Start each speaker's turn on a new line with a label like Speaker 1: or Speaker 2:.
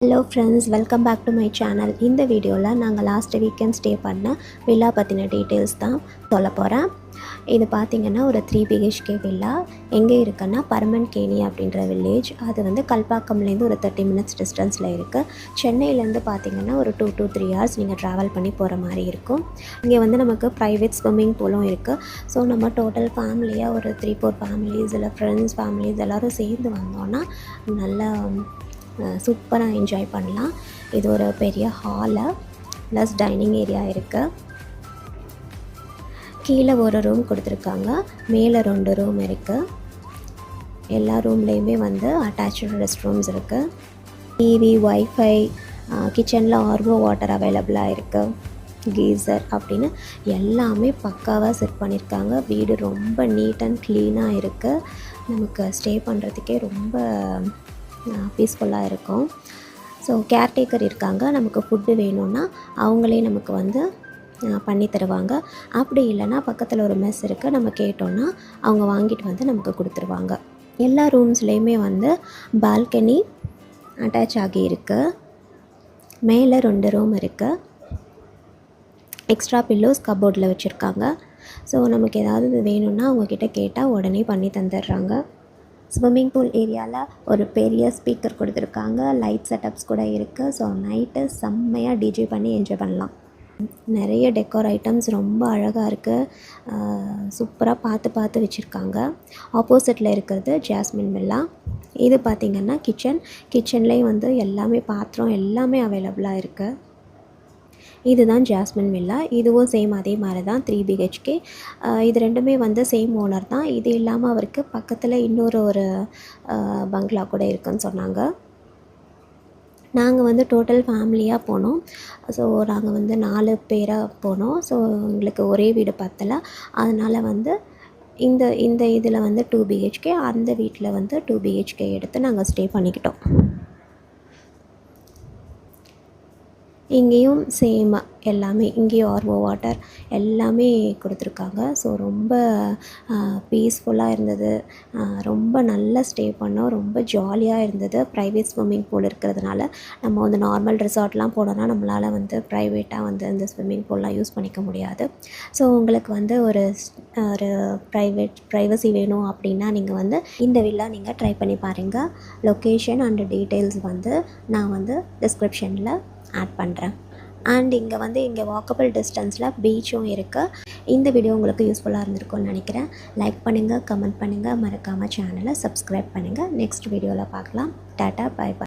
Speaker 1: Hello friends, welcome back to my channel. இந்த வீடியோவில் நாங்கள் லாஸ்ட் வீக்கெண்ட் ஸ்டே பண்ண வில்லா பற்றின டீட்டெயில்ஸ் தான் சொல்ல போகிறேன். இது பார்த்திங்கன்னா ஒரு 3 BHK வில்லா. எங்கே இருக்குன்னா பரமன்கேணி அப்படின்ற வில்லேஜ். அது வந்து கல்பாக்கம்லேருந்து ஒரு 30 minutes டிஸ்டன்ஸில் இருக்குது. சென்னையிலேருந்து பார்த்திங்கன்னா ஒரு 2 to 3 hours நீங்கள் ட்ராவல் பண்ணி போகிற மாதிரி இருக்கும். இங்கே வந்து நமக்கு ப்ரைவேட் ஸ்விம்மிங் பூலும் இருக்குது. ஸோ நம்ம டோட்டல் ஃபேமிலியாக ஒரு 3-4 ஃபேமிலிஸ் இல்லை ஃப்ரெண்ட்ஸ் ஃபேமிலிஸ் எல்லோரும் சேர்ந்து வந்தோன்னா நல்லா சூப்பராக என்ஜாய் பண்ணலாம். இது ஒரு பெரிய ஹாலு ப்ளஸ் டைனிங் ஏரியா இருக்குது. கீழே ஒரு ரூம் கொடுத்துருக்காங்க, மேலே 2 ரூம் இருக்குது. எல்லா ரூம்லேயுமே வந்து அட்டாச்சு ரெஸ்ட் ரூம்ஸ் இருக்குது. டிவி, வைஃபை, கிச்சனில் RO வாட்டர் அவைலபிளாக இருக்குது, கீசர் அப்படின்னு எல்லாமே பக்காவாக செட் பண்ணியிருக்காங்க. வீடு ரொம்ப நீட் அண்ட் க்ளீனாக இருக்குது. நமக்கு ஸ்டே பண்ணுறதுக்கே ரொம்ப பீஸ்ஃபுல்லாக இருக்கும். ஸோ கேர்டேக்கர் இருக்காங்க. நமக்கு ஃபுட்டு வேணும்னா அவங்களே நமக்கு வந்து பண்ணி தருவாங்க. அப்படி இல்லைன்னா பக்கத்தில் ஒரு மெஸ் இருக்குது, நம்ம கேட்டோன்னா அவங்க வாங்கிட்டு வந்து நமக்கு கொடுத்துருவாங்க. எல்லா ரூம்ஸ்லேயுமே வந்து பால்கனி அட்டாச் ஆகி இருக்குது. மேலே 2 ரூம் இருக்குது. எக்ஸ்ட்ரா பில்லோஸ் கபோர்டில் வச்சுருக்காங்க. ஸோ நமக்கு ஏதாவது வேணும்னா அவங்கக்கிட்ட கேட்டால் உடனே பண்ணி தந்துடுறாங்க. ஸ்விம்மிங் பூல் ஏரியாவில் ஒரு பெரிய ஸ்பீக்கர் கொடுத்துருக்காங்க, லைட் செட்டப்ஸ் கூட இருக்குது. ஸோ நைட்டு செம்மையாக டிஜே பண்ணி என்ஜாய் பண்ணலாம். நிறைய டெக்கோர் ஐட்டம்ஸ் ரொம்ப அழகாக இருக்குது. சூப்பராக பார்த்து வச்சுருக்காங்க. ஆப்போசிட்டில் இருக்கிறது ஜாஸ்மின் வில்லா. இது பார்த்திங்கன்னா கிச்சன்லேயும் வந்து எல்லாமே பாத்திரம் எல்லாமே அவைலபிளாக இருக்குது. இதுதான் ஜாஸ்மின் வில்லா. இதுவும் சேம் அதே மாதிரி தான் 3 BHK. இது ரெண்டுமே வந்து சேம் ஓனர் தான். இது இல்லாமல் அவருக்கு பக்கத்தில் ஒரு பங்களா கூட இருக்குன்னு சொன்னாங்க. நாங்கள் வந்து டோட்டல் ஃபேமிலியாக போனோம். ஸோ நாங்கள் வந்து 4 பேராக போனோம். ஸோ எங்களுக்கு ஒரே வீடு பத்தலை. அதனால் வந்து இந்த இதில் வந்து 2 BHK, அந்த வீட்டில் வந்து 2 BHK எடுத்து நாங்கள் ஸ்டே பண்ணிக்கிட்டோம். இங்கேயும் சேம் எல்லாமே, இங்கேயும் RO வாட்டர் எல்லாமே கொடுத்துருக்காங்க. ஸோ ரொம்ப பீஸ்ஃபுல்லாக இருந்தது. ரொம்ப நல்லா ஸ்டே பண்ணோம். ரொம்ப ஜாலியாக இருந்தது. ப்ரைவேட் ஸ்விம்மிங் பூல் இருக்கிறதுனால நம்ம வந்து நார்மல் ரிசார்ட்லாம் போனோன்னா நம்மளால் வந்து ப்ரைவேட்டாக வந்து இந்த ஸ்விம்மிங் பூல்லாம் யூஸ் பண்ணிக்க முடியாது. ஸோ உங்களுக்கு வந்து ஒரு ப்ரைவசி வேணும் அப்படின்னா நீங்கள் வந்து இந்த வில்லா நீங்கள் ட்ரை பண்ணி பாருங்கள். லொக்கேஷன் அண்ட் டீட்டெயில்ஸ் வந்து நான் வந்து டிஸ்கிரிப்ஷனில் ஆட் பண்ணுறேன். அண்ட் இங்கே வாக்கபிள் டிஸ்டன்ஸில் பீச்சும் இருக்குது. இந்த வீடியோ உங்களுக்கு யூஸ்ஃபுல்லாக இருந்திருக்கும்னு நினைக்கிறேன். லைக் பண்ணுங்கள், கமெண்ட் பண்ணுங்கள், மறக்காமல் சேனலை சப்ஸ்கிரைப் பண்ணுங்கள். நெக்ஸ்ட் வீடியோவில் பார்க்கலாம். Tata, bye by.